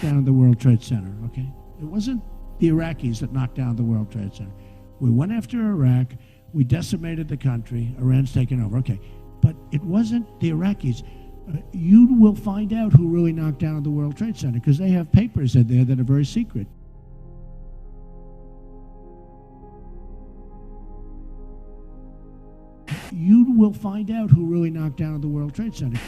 down the World Trade Center, okay? It wasn't the Iraqis that knocked down the World Trade Center. We went after Iraq. We decimated the country. Iran's taken over, okay. But it wasn't the Iraqis. You will find out who really knocked down the World Trade Center because they have papers in there that are very secret. You will find out who really knocked down the World Trade Center.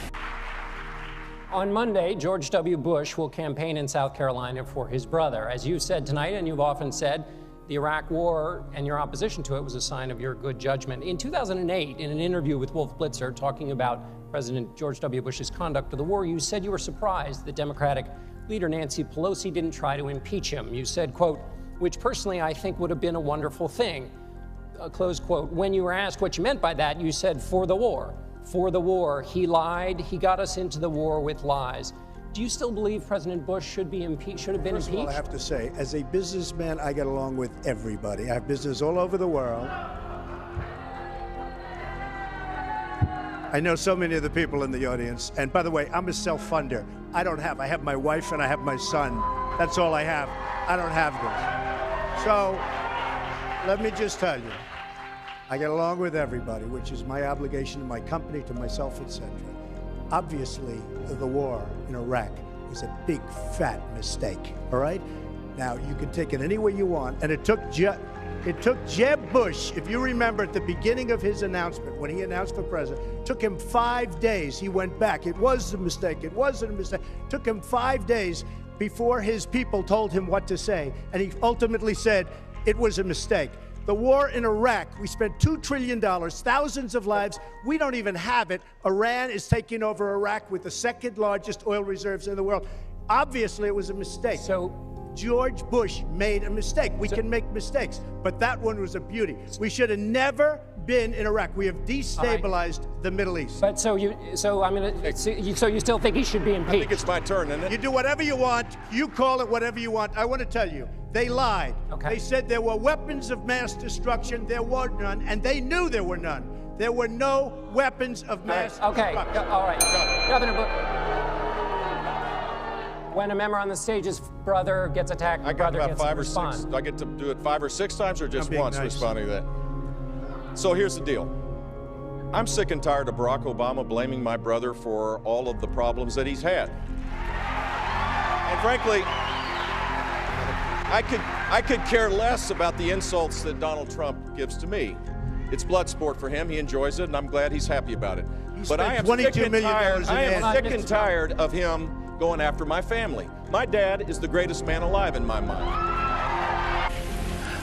On Monday, George W. Bush will campaign in South Carolina for his brother. As you said tonight, and you've often said, the Iraq War and your opposition to it was a sign of your good judgment. In 2008, in an interview with Wolf Blitzer talking about President George W. Bush's conduct of the war, you said you were surprised that Democratic leader Nancy Pelosi didn't try to impeach him. You said, quote, which personally I think would have been a wonderful thing, close quote. When you were asked what you meant by that, you said, for the war. For the war. He lied. He got us into the war with lies. Do you still believe President Bush should have been impeached? First of all, I have to say, as a businessman, I get along with everybody. I have business all over the world. I know so many of the people in the audience. And by the way, I'm a self-funder. I have my wife and I have my son. That's all I have. I don't have this. So let me just tell you, I get along with everybody, which is my obligation to my company, to myself, etc. Obviously, the war in Iraq was a big, fat mistake, all right? Now, you can take it any way you want, and it took Jeb Bush, if you remember at the beginning of his announcement, when he announced for president, it took him 5 days. He went back. It was a mistake. It wasn't a mistake. It took him 5 days before his people told him what to say, and he ultimately said it was a mistake. The war in Iraq, we spent $2 trillion, thousands of lives. We don't even have it. Iran is taking over Iraq with the second largest oil reserves in the world. Obviously, it was a mistake. So George Bush made a mistake. We can make mistakes, but that one was a beauty. We should have never been in Iraq. We have destabilized the Middle East. But so you still think he should be impeached? I think it's my turn, isn't it? You do whatever you want. You call it whatever you want. I want to tell you, they lied. Okay. They said there were weapons of mass destruction. There were none, and they knew there were none. There were no weapons of mass destruction. All right. Governor Bush. When a member on the stage's brother gets attacked, the brother gets to respond. Do I get to do it 5 or 6 times or just once responding to that? So here's the deal. I'm sick and tired of Barack Obama blaming my brother for all of the problems that he's had. And frankly, I could care less about the insults that Donald Trump gives to me. It's blood sport for him. He enjoys it, and I'm glad he's happy about it. But I am sick and tired of him going after my family. My dad is the greatest man alive in my mind.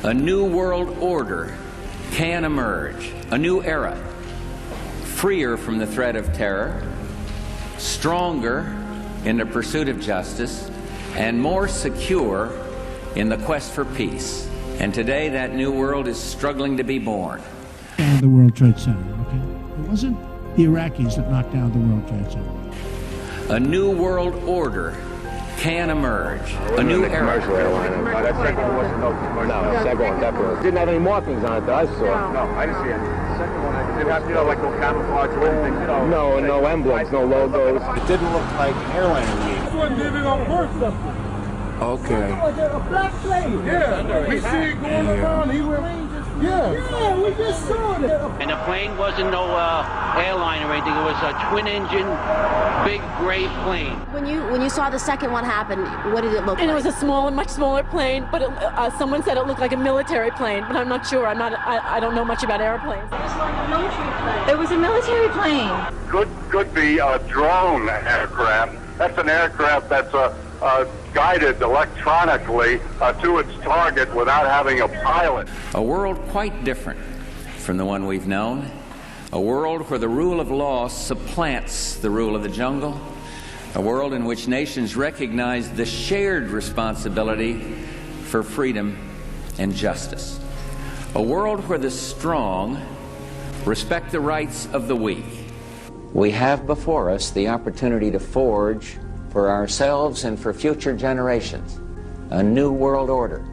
A new world order can emerge, a new era, freer from the threat of terror, stronger in the pursuit of justice, and more secure in the quest for peace. And today that new world is struggling to be born. The World Trade Center, okay? It wasn't the Iraqis that knocked down the World Trade Center. A new world order can emerge, a new era. That second one wasn't no commercial. No, the second one definitely didn't have any markings on it that I saw. No, I didn't see it. The second one, it didn't have, like no camouflage or anything, No emblems, no logos. It didn't look like an airliner. This one did it on purpose. Okay. A black plane. Yeah, we see it going around. He went. Yeah, we just saw it. And the plane wasn't no airline or anything. It was a twin-engine, big gray plane. When you saw the second one happen, what did it look like? And it was a much smaller plane, but someone said it looked like a military plane, but I'm not sure. I don't know much about airplanes. It was like a military plane. It was a military plane. Could be a drone aircraft. That's an aircraft that's guided electronically to its target without having a pilot. A world quite different from the one we've known. A world where the rule of law supplants the rule of the jungle. A world in which nations recognize the shared responsibility for freedom and justice. A world where the strong respect the rights of the weak. We have before us the opportunity to forge for ourselves and for future generations a new world order,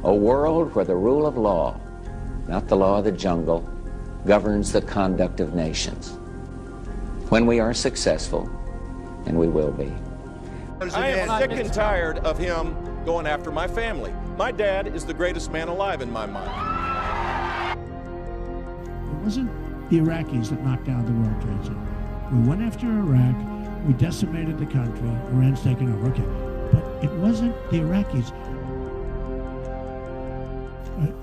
a world where the rule of law, not the law of the jungle, governs the conduct of nations. When we are successful, and we will be, I am sick and tired of him going after my family. My dad is the greatest man alive in my mind. It wasn't the Iraqis that knocked down the World Trade Center. We went after Iraq. We decimated the country. Iran's taken over. Okay. But it wasn't the Iraqis.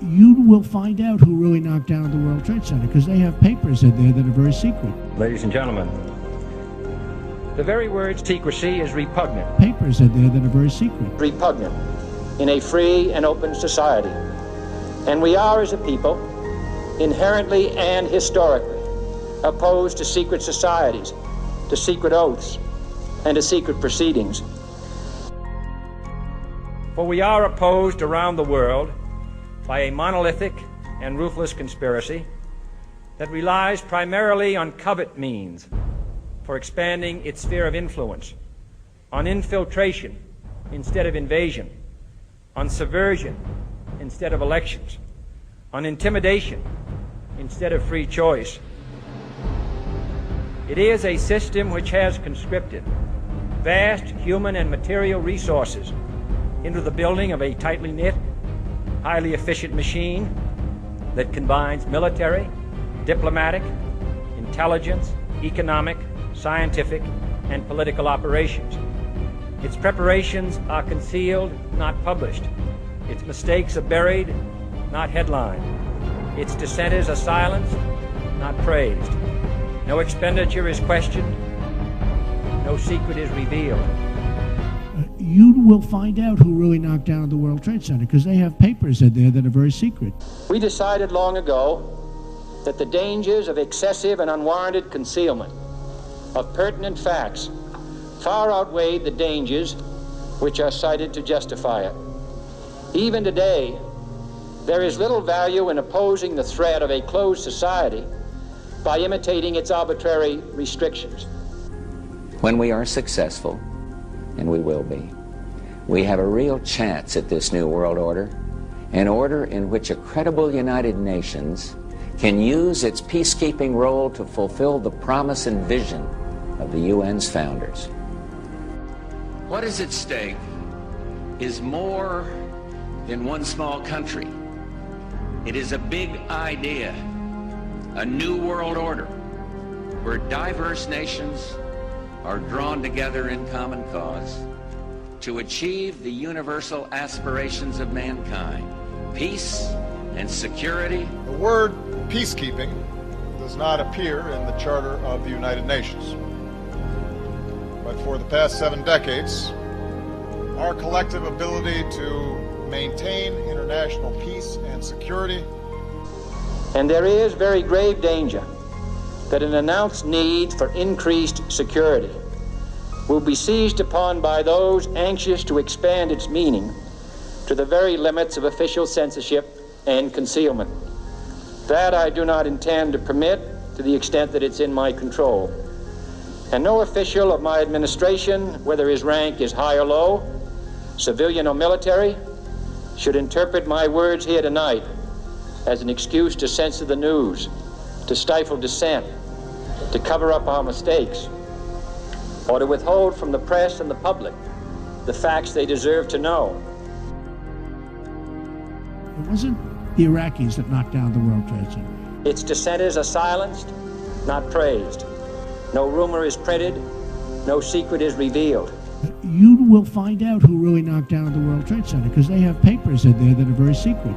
You will find out who really knocked down the World Trade Center because they have papers in there that are very secret. Ladies and gentlemen, the very word secrecy is repugnant. Papers in there that are very secret. Repugnant in a free and open society. And we are, as a people, inherently and historically opposed to secret societies, to secret oaths, and to secret proceedings. For we are opposed around the world by a monolithic and ruthless conspiracy that relies primarily on covert means for expanding its sphere of influence, on infiltration instead of invasion, on subversion instead of elections, on intimidation instead of free choice. It is a system which has conscripted vast human and material resources into the building of a tightly knit, highly efficient machine that combines military, diplomatic, intelligence, economic, scientific, and political operations. Its preparations are concealed, not published. Its mistakes are buried, not headlined. Its dissenters are silenced, not praised. No expenditure is questioned. No secret is revealed. You will find out who really knocked down the World Trade Center because they have papers in there that are very secret. We decided long ago that the dangers of excessive and unwarranted concealment of pertinent facts far outweighed the dangers which are cited to justify it. Even today, there is little value in opposing the threat of a closed society by imitating its arbitrary restrictions. When we are successful, and we will be, we have a real chance at this new world order, an order in which a credible United Nations can use its peacekeeping role to fulfill the promise and vision of the UN's founders. What is at stake is more than one small country. It is a big idea, a new world order, where diverse nations are drawn together in common cause to achieve the universal aspirations of mankind, peace and security. The word peacekeeping does not appear in the Charter of the United Nations. But for the past 7 decades, our collective ability to maintain international peace and security. And there is very grave danger that an announced need for increased security will be seized upon by those anxious to expand its meaning to the very limits of official censorship and concealment. That I do not intend to permit to the extent that it's in my control. And no official of my administration, whether his rank is high or low, civilian or military, should interpret my words here tonight as an excuse to censor the news, to stifle dissent, to cover up our mistakes, or to withhold from the press and the public the facts they deserve to know. It wasn't the Iraqis that knocked down the World Trade Center. Its dissenters are silenced, not praised. No rumor is printed, no secret is revealed. You will find out who really knocked down the World Trade Center because they have papers in there that are very secret.